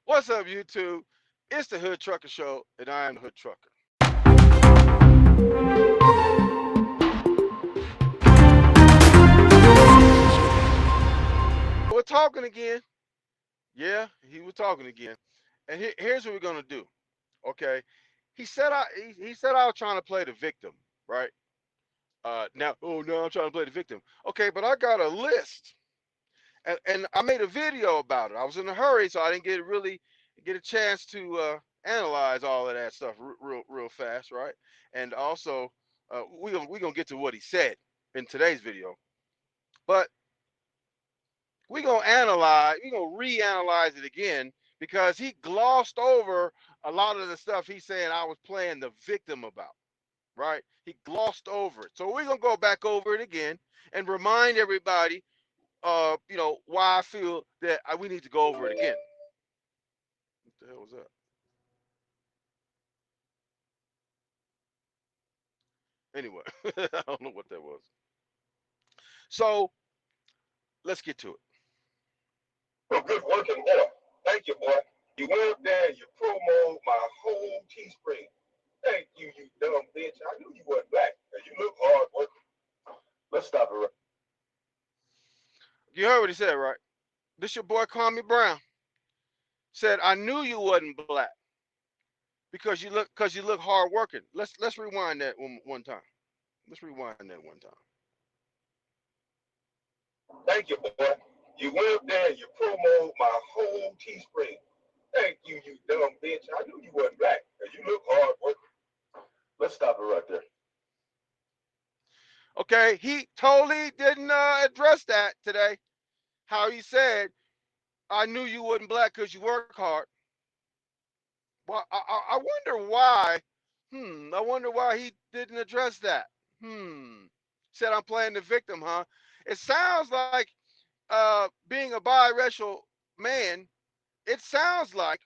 What's up, YouTube? It's the Hood Trucker Show, and I am the Hood Trucker. We're talking again. Yeah, he was talking again. And here's what we're gonna do. Okay, he said I was trying to play the victim, right? Now, oh no, I'm trying to play the victim. Okay, but I got a list, and I made a video about it. I was in a hurry, so I didn't get a chance to analyze all of that stuff real fast, right? And also, we gonna get to what he said in today's video, but we gonna reanalyze it again because he glossed over a lot of the stuff he's saying I was playing the victim about, right? He glossed over it. So we're gonna go back over it again and remind everybody why I feel that we need to go over it again. What the hell was that? Anyway, I don't know what that was. So let's get to it. Well, good working, boy. Thank you, boy. You went up there and you promoted my whole Teespring. Thank you, you dumb bitch. I knew you wasn't black. You look hard working. Let's stop it right. You heard what he said, right? This your boy Kwame Brown said, "I knew you wasn't black because you look hard working." Let's rewind that one time. Let's rewind that one time. Thank you, boy. You went up there and you promoted my whole Teespring. Thank you, you dumb bitch. I knew you wasn't black. You look hard working. Let's stop it right there. Okay, he totally didn't address that today. How he said, "I knew you wasn't black because you work hard." Well, I wonder why. I wonder why he didn't address that. Said I'm playing the victim, huh? It sounds like being a biracial man. It sounds like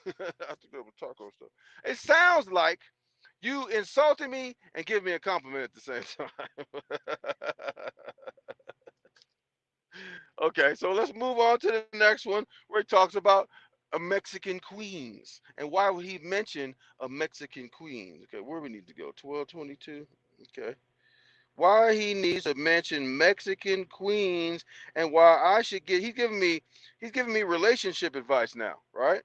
I think that was taco stuff. It sounds like you insulted me and give me a compliment at the same time. Okay, so let's move on to the next one where he talks about a Mexican queens and why would he mention a Mexican queen? Okay, where we need to go? 1222. Okay, why he needs to mention Mexican queens and why I should get. He's giving me relationship advice now, right?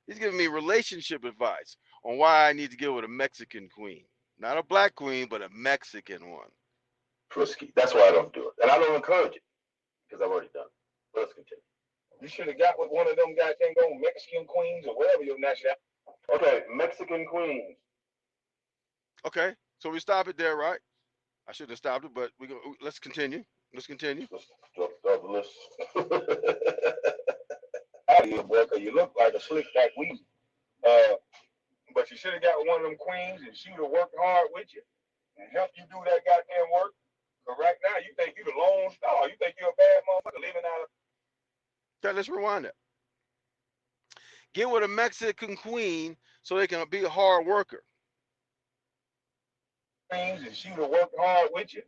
He's giving me relationship advice on why I need to get with a Mexican queen, not a black queen, but a Mexican one. Frisky. That's why I don't do it, and I don't encourage it because I've already done it. But let's continue. You should have got with one of them goddamn old Mexican queens or whatever your nationality. Okay, Mexican queens. Okay, so we stop it there, right? I should have stopped it, but let's continue. Let's continue. Stop the list. Out of here, boy, because you look like a slick back weasel. But you should have got with one of them queens and she would have worked hard with you and helped you do that goddamn work. But right now, you think you the lone star. You think you're a bad motherfucker living out of. Okay, let's rewind it. Get with a Mexican queen so they can be a hard worker. And she would have worked hard with you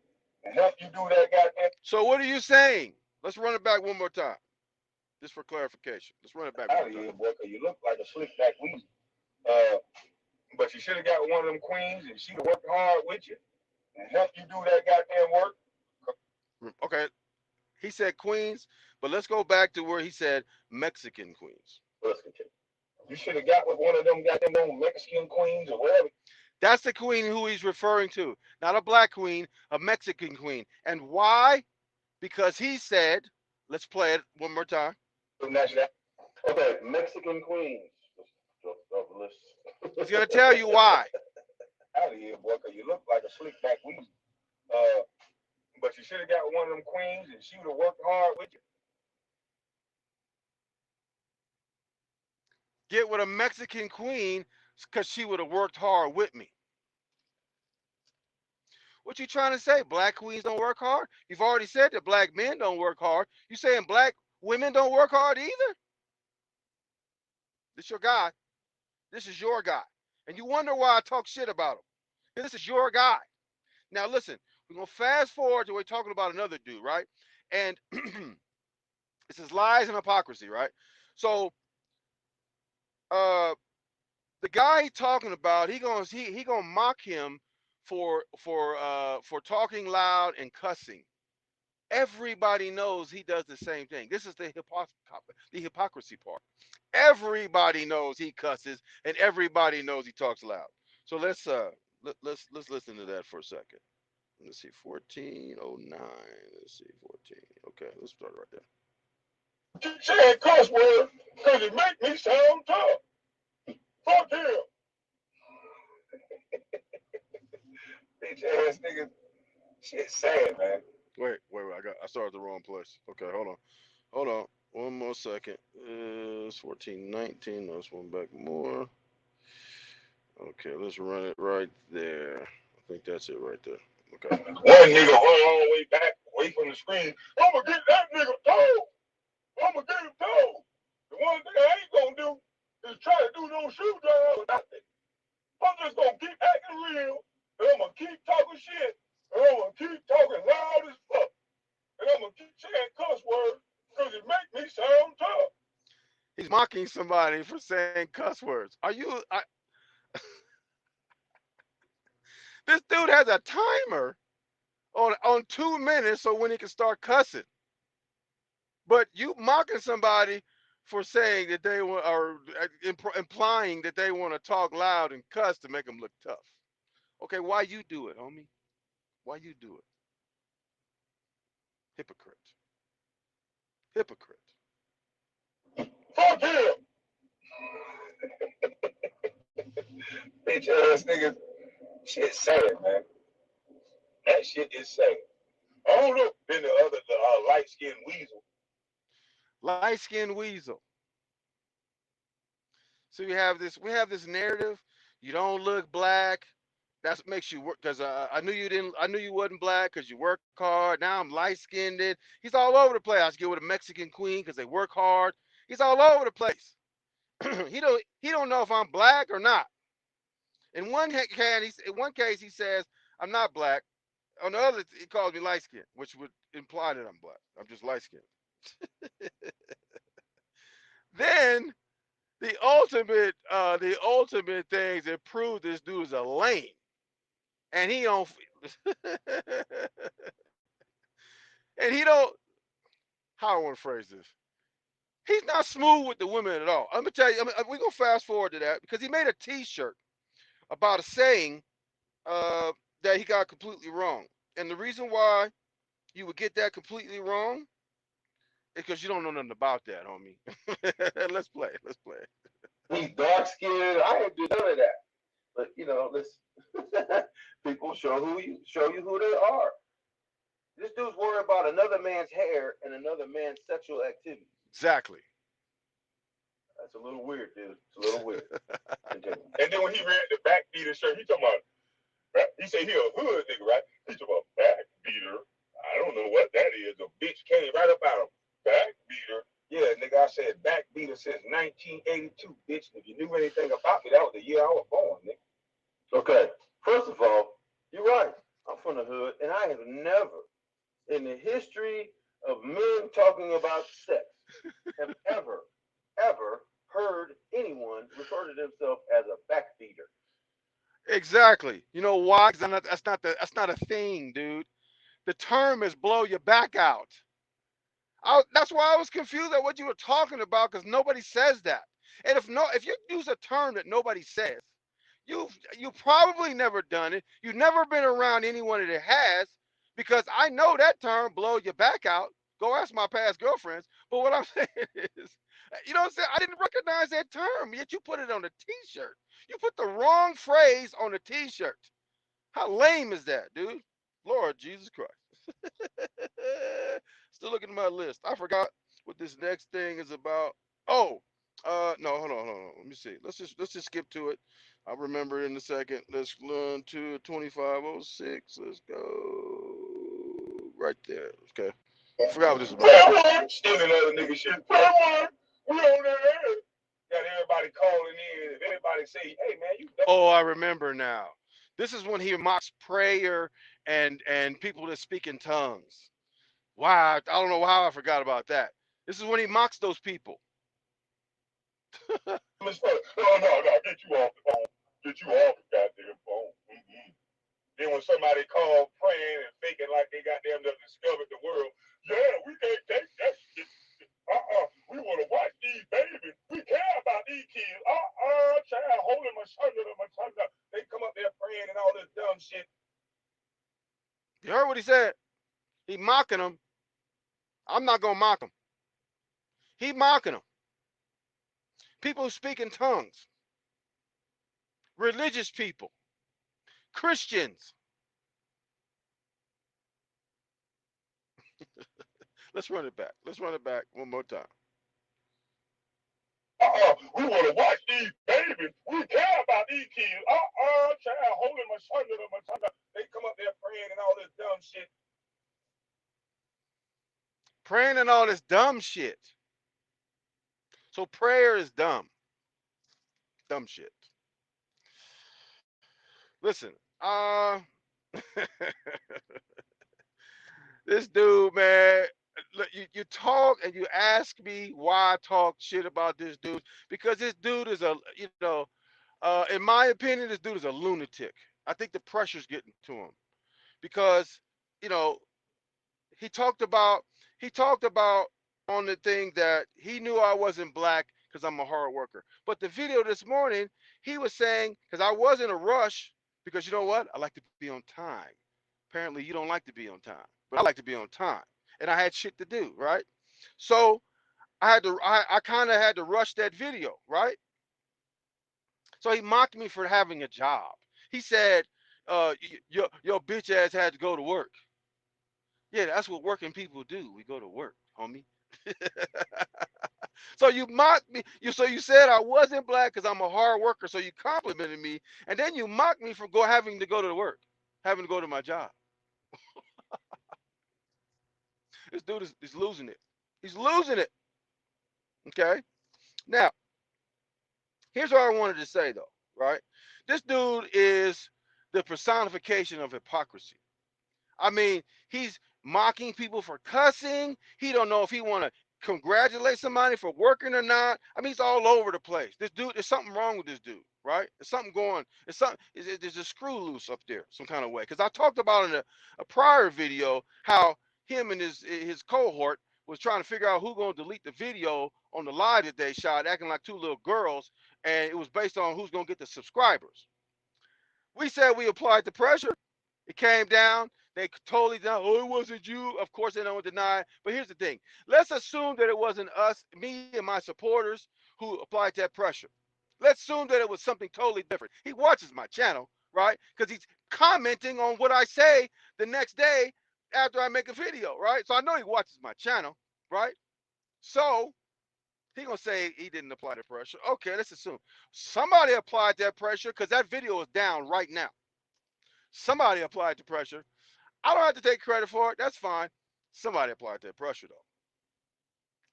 and helped you do that goddamn. So what are you saying? Let's run it back one more time. Just for clarification. Let's run it back out one of more here, time. boy, because you look like a slick back weasel. But you should have got with one of them queens and she would have worked hard with you and helped you do that goddamn work. Okay. He said queens, but let's go back to where he said Mexican queens. Let's continue. You should have got with one of them goddamn Mexican queens or whatever. That's the queen who he's referring to. Not a black queen, a Mexican queen. And why? Because he said, let's play it one more time. Okay, Mexican queens. He's going to tell you why. Out of here, boy, because you look like a slick back weasel. But you should have got with one of them queens and she would have worked hard with you. Get with a Mexican queen because she would have worked hard with me. What you trying to say? Black queens don't work hard? You've already said that black men don't work hard. You saying black women don't work hard either? This your guy. This is your guy. And you wonder why I talk shit about him. This is your guy. Now listen, we're going to fast forward to we're talking about another dude, right? And this is lies and hypocrisy, right? So uh the guy he talking about, he gonna mock him for talking loud and cussing. Everybody knows he does the same thing. This is the hypocrisy part. Everybody knows he cusses, and everybody knows he talks loud. So let's listen to that for a second. Let's see, 1409. Let's see, 14. Okay, let's start right there. Keep saying cuss words because it make me sound tough. Fuck him. Bitch ass niggas. Shit sad, man. Wait. I started the wrong place. Okay, hold on. One more second. It's 1419. Let's one back more. Okay, let's run it right there. I think that's it right there. Okay. One nigga run all the way back away from the screen. I'ma get that nigga told. I'ma get him told. The one thing I ain't gonna do is try to do no shoe job or nothing. I'm just gonna keep acting real, and I'm gonna keep talking shit, and I'm gonna keep talking loud as fuck, and I'm gonna keep saying cuss words because it make me sound tough. He's mocking somebody for saying cuss words. Are you? This dude has a timer on 2 minutes so when he can start cussing. But you mocking somebody for saying that they are implying that they want to talk loud and cuss to make them look tough. Okay, why you do it, homie? Why you do it? Hypocrite. Hypocrite. Fuck him. Bitch ass niggas. Shit sad, man. That shit is sad. I don't know. Then the other light skinned weasel. Light skinned weasel. So we have this narrative. You don't look black. That's what makes you work. Because I knew you didn't. I knew you wasn't black because you work hard. Now I'm light skinned. He's all over the place. I was get with a Mexican queen because they work hard. He's all over the place. He don't know if I'm black or not. In one case he says I'm not black. On the other, he calls me light skinned, which would imply that I'm black. I'm just light skinned. Then the ultimate things that prove this dude is a lame, and he don't, and he don't. How I want to phrase this? He's not smooth with the women at all. I'm gonna tell you. We're gonna fast forward to that because he made a T-shirt about a saying uh, that he got completely wrong, and the reason why you would get that completely wrong is because you don't know nothing about that, homie. Let's play. Let's play. He's dark skinned. I ain't do none of that. But let's people show you who they are. This dude's worried about another man's hair and another man's sexual activity. Exactly. That's a little weird, dude. It's a little weird. And then when he read the back beater shirt, he talking about, right? He said he a hood nigga, right? He talking about back beater. I don't know what that is. A bitch came right up out of back beater. Yeah, nigga, I said back beater since 1982, bitch. If you knew anything about me, that was the year I was born, nigga. Okay, first of all, you're right. I'm from the hood, and I have never, in the history of men talking about sex, have ever heard anyone refer to themselves as a backbeater. Exactly. You know why? 'Cause that's not a thing, dude. The term is blow your back out. That's why I was confused at what you were talking about because nobody says that. And if you use a term that nobody says, you probably never done it. You've never been around anyone that has, because I know that term, blow your back out. Go ask my past girlfriends. But what I'm saying is, you know what I'm saying? I didn't recognize that term, yet you put it on a T-shirt. You put the wrong phrase on a T-shirt. How lame is that, dude? Lord Jesus Christ. Still looking at my list. I forgot what this next thing is about. Oh, no, hold on. Let me see. Let's just skip to it. I'll remember it in a second. Let's run to 2506. Let's go right there. Okay. I forgot what this is about. Stealing other nigga shit. We on there. Got everybody calling in. If anybody say, hey man, you know. Oh, I remember now. This is when he mocks prayer and people that speak in tongues. Wow, I don't know how I forgot about that. This is when he mocks those people. is funny. No, get you off the phone. Get you off the goddamn phone. Then when somebody called praying and thinking like they goddamn done discovered the world, yeah, we can't take that shit. We want to watch these babies. We care about these kids. Child, holding my son. They come up there praying and all this dumb shit. You heard what he said? He mocking them. I'm not gonna mock him. He mocking them. People who speak in tongues, religious people, Christians. Let's run it back. Let's run it back one more time. We want to watch these babies. We care about these kids. Child, holding my son. They come up there praying and all this dumb shit. Praying and all this dumb shit. So prayer is dumb. Dumb shit. Listen, this dude, man, you talk and you ask me why I talk shit about this dude because this dude is in my opinion, this dude is a lunatic. I think the pressure's getting to him because, you know, he talked about he talked about on the thing that he knew I wasn't black because I'm a hard worker. But the video this morning, he was saying because I was in a rush because you know what? I like to be on time. Apparently, you don't like to be on time, but I like to be on time, and I had shit to do, right? So I kind of had to rush that video, right? So he mocked me for having a job. He said, your bitch ass had to go to work. Yeah, that's what working people do. We go to work, homie. So you mocked me. You said I wasn't black because I'm a hard worker. So you complimented me, and then you mocked me for having to go to work, having to go to my job. This dude is losing it. He's losing it. Okay. Now, here's what I wanted to say though, right? This dude is the personification of hypocrisy. I mean, he's mocking people for cussing. He don't know if he want to congratulate somebody for working or not. I mean, he's all over the place. This dude, there's something wrong with this dude, right? There's something going. There's something. There's a screw loose up there, some kind of way. Because I talked about in a prior video how him and his cohort was trying to figure out who gonna delete the video on the live that they shot, acting like two little girls, and it was based on who's gonna get the subscribers. We said we applied the pressure. It came down. They totally done. Oh, it wasn't you. Of course, they don't deny. But here's the thing. Let's assume that it wasn't us, me and my supporters who applied that pressure. Let's assume that it was something totally different. He watches my channel, right? Because he's commenting on what I say the next day after I make a video, right? So I know he watches my channel, right? So he gonna say he didn't apply the pressure. Okay, let's assume somebody applied that pressure because that video is down right now. Somebody applied the pressure. I don't have to take credit for it. That's fine. Somebody applied that pressure though.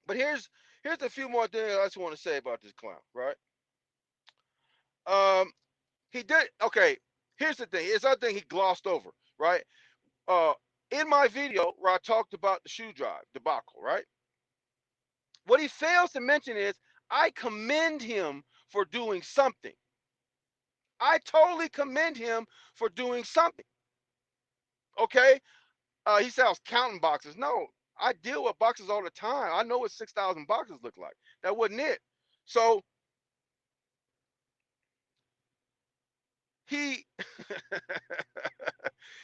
But here's a few more things I just want to say about this clown, right? Um, he did okay. Here's the thing. Here's other thing he glossed over, right? Uh, in my video where I talked about the shoe drive debacle, right? What he fails to mention is I commend him for doing something. I totally commend him for doing something. Okay, he said I was counting boxes. No, I deal with boxes all the time. I know what 6,000 boxes look like. That wasn't it. So he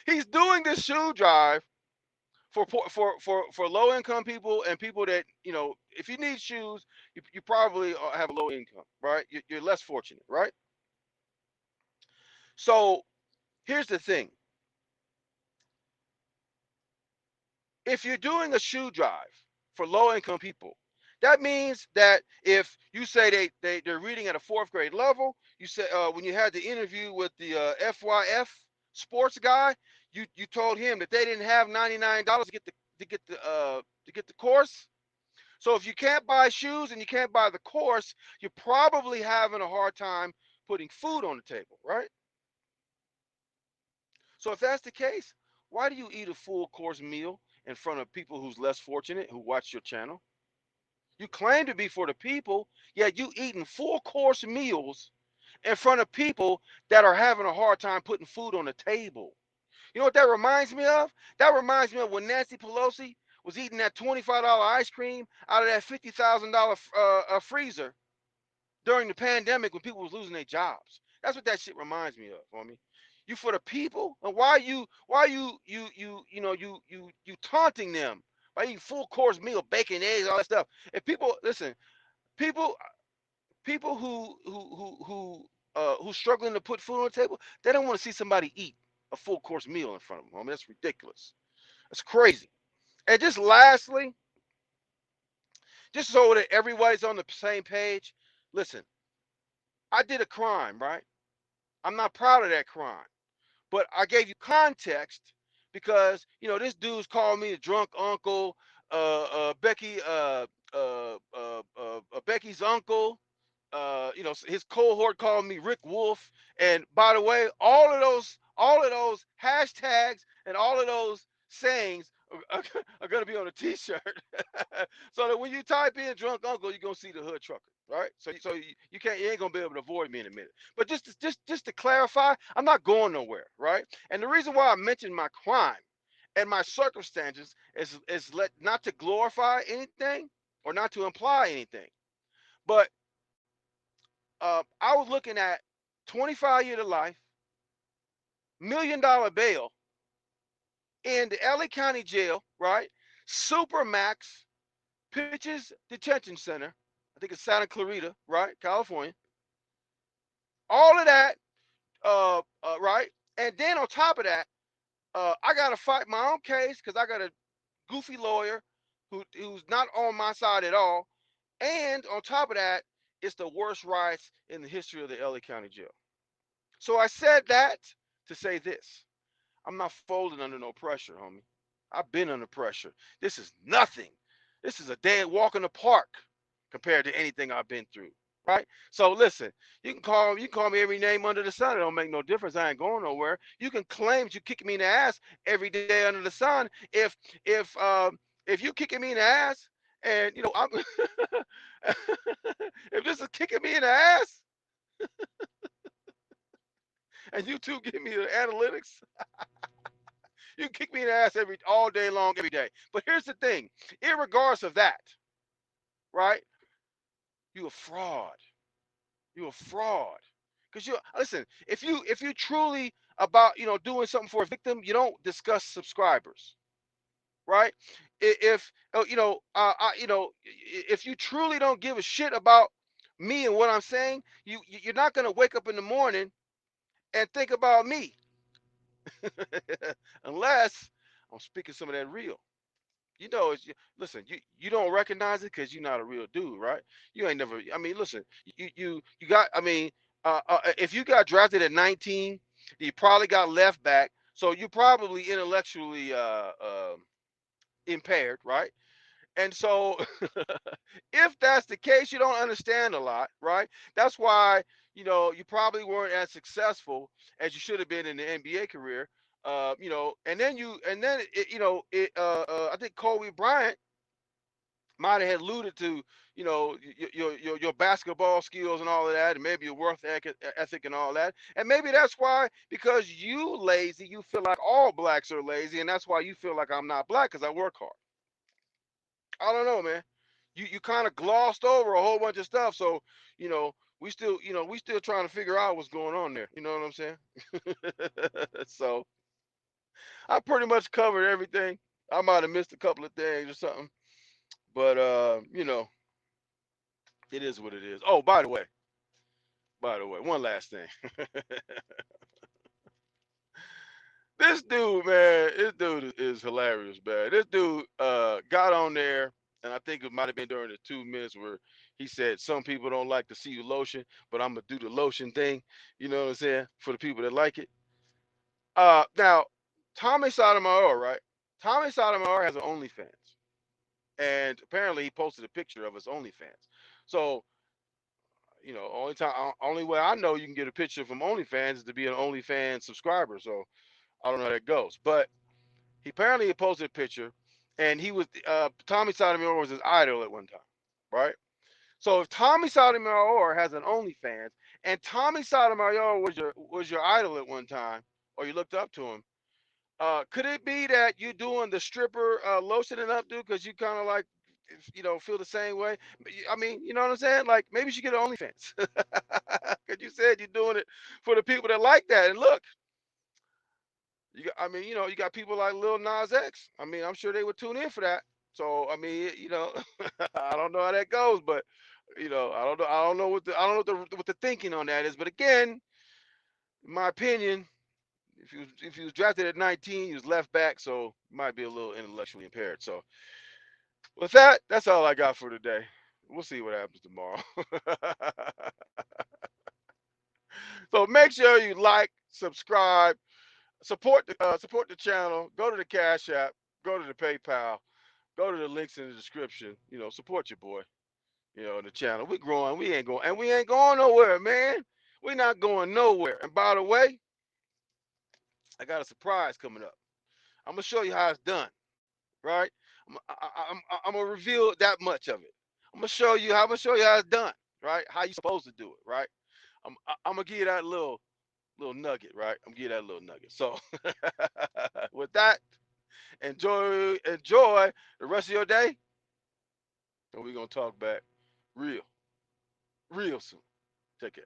he's doing this shoe drive for low income people and people that if you need shoes, you probably have a low income, right? You're less fortunate, right? So here's the thing: if you're doing a shoe drive for low income people, that means that if you say they're reading at a fourth grade level, you say when you had the interview with the FYF sports guy, you told him that they didn't have $99 to get the course. So if you can't buy shoes and you can't buy the course, you're probably having a hard time putting food on the table, right? So if that's the case, why do you eat a full course meal in front of people who's less fortunate who watch your channel? You claim to be for the people, yet you eating full course meals in front of people that are having a hard time putting food on the table. You know what that reminds me of? That reminds me of when Nancy Pelosi was eating that $25 ice cream out of that $50,000 freezer during the pandemic when people was losing their jobs. That's what that shit reminds me of, homie. You for the people, and why you taunting them by eating full course meal, bacon, eggs, all that stuff. If people listen, people who's struggling to put food on the table, they don't want to see somebody eat a full course meal in front of them. I mean, that's ridiculous. That's crazy. And just lastly, just so that everybody's on the same page, listen, I did a crime, right? I'm not proud of that crime, but I gave you context because this dude's called me a drunk uncle, Becky's uncle. His cohort called me Rick Wolf. And by the way, all of those hashtags and all of those sayings are going to be on a T-shirt, so that when you type in "drunk uncle," you're gonna see the hood trucker. Right, you ain't gonna be able to avoid me in a minute. But just to clarify, I'm not going nowhere, right? And the reason why I mentioned my crime and my circumstances is not to glorify anything or not to imply anything, but I was looking at 25 years to life, $1 million bail in the LA County Jail, right? Supermax Pitches Detention Center. I think it's Santa Clarita, right? California. All of that, right? And then on top of that, I got to fight my own case because I got a goofy lawyer who's not on my side at all. And on top of that, it's the worst riots in the history of the LA County Jail. So I said that to say this. I'm not folding under no pressure, homie. I've been under pressure. This is nothing. This is a day walk in the park compared to anything I've been through. Right? So listen, you can call me every name under the sun. It don't make no difference. I ain't going nowhere. You can claim that you kicking me in the ass every day under the sun. If you kicking me in the ass and I'm if this is kicking me in the ass and you two give me the analytics, you can kick me in the ass all day long, every day. But here's the thing, irregardless of that, right? You a fraud. You a fraud. Because you listen, if you truly about doing something for a victim, you don't discuss subscribers, right? If if you truly don't give a shit about me and what I'm saying, you're not gonna wake up in the morning and think about me, unless I'm speaking some of that real. Listen, you don't recognize it because you're not a real dude, right? You ain't never. I mean, listen, you got. I mean, if you got drafted at 19, you probably got left back, so you're probably intellectually impaired, right? And so, if that's the case, you don't understand a lot, right? That's why you probably weren't as successful as you should have been in the NBA career. I think Kobe Bryant might have alluded to your basketball skills and all of that, and maybe your ethic and all that, and maybe that's why, because you lazy, you feel like all blacks are lazy, and that's why you feel like I'm not black because I work hard. I don't know, man. You kind of glossed over a whole bunch of stuff, so we still trying to figure out what's going on there. You know what I'm saying? So I pretty much covered everything. I might have missed a couple of things or something, but it is what it is. Oh, by the way, one last thing. This dude is hilarious, man. This dude got on there, and I think it might have been during the 2 minutes where he said some people don't like to see you lotion, but I'm gonna do the lotion thing. You know what I'm saying? For the people that like it. Now, Tommy Sotomayor, right? Tommy Sotomayor has an OnlyFans, and apparently he posted a picture of his OnlyFans. So only way I know you can get a picture from OnlyFans is to be an OnlyFans subscriber. So I don't know how that goes, but he apparently posted a picture, and he was Tommy Sotomayor was his idol at one time. right? So if Tommy Sotomayor has an OnlyFans, and Tommy Sotomayor was your idol at one time, or you looked up to him, could it be that you're doing the stripper lotioning up, dude, because you kind of like, feel the same way? I mean, you know what I'm saying? Like maybe you should get an OnlyFans, because you said you're doing it for the people that like that. And look, I mean, you got people like Lil Nas X. I mean, I'm sure they would tune in for that. So I mean, I don't know how that goes, but I don't know what the thinking on that is. But again, in my opinion, if he was drafted at 19, he was left back, so he might be a little intellectually impaired. So with that, that's all I got for today. We'll see what happens tomorrow. So make sure you like, subscribe, support the channel. Go to the Cash App, go to the PayPal, go to the links in the description. Support your boy. The channel. We growing. We ain't going nowhere, man. We not going nowhere. And by the way, I got a surprise coming up. I'm gonna show you how it's done. Right? I'm gonna reveal that much of it. I'm gonna show you how it's done. Right? How you supposed to do it. Right? I'm gonna give you that little nugget. Right? I'm gonna give you that little nugget. So with that, enjoy the rest of your day, and we're gonna talk back real, real soon. Take care.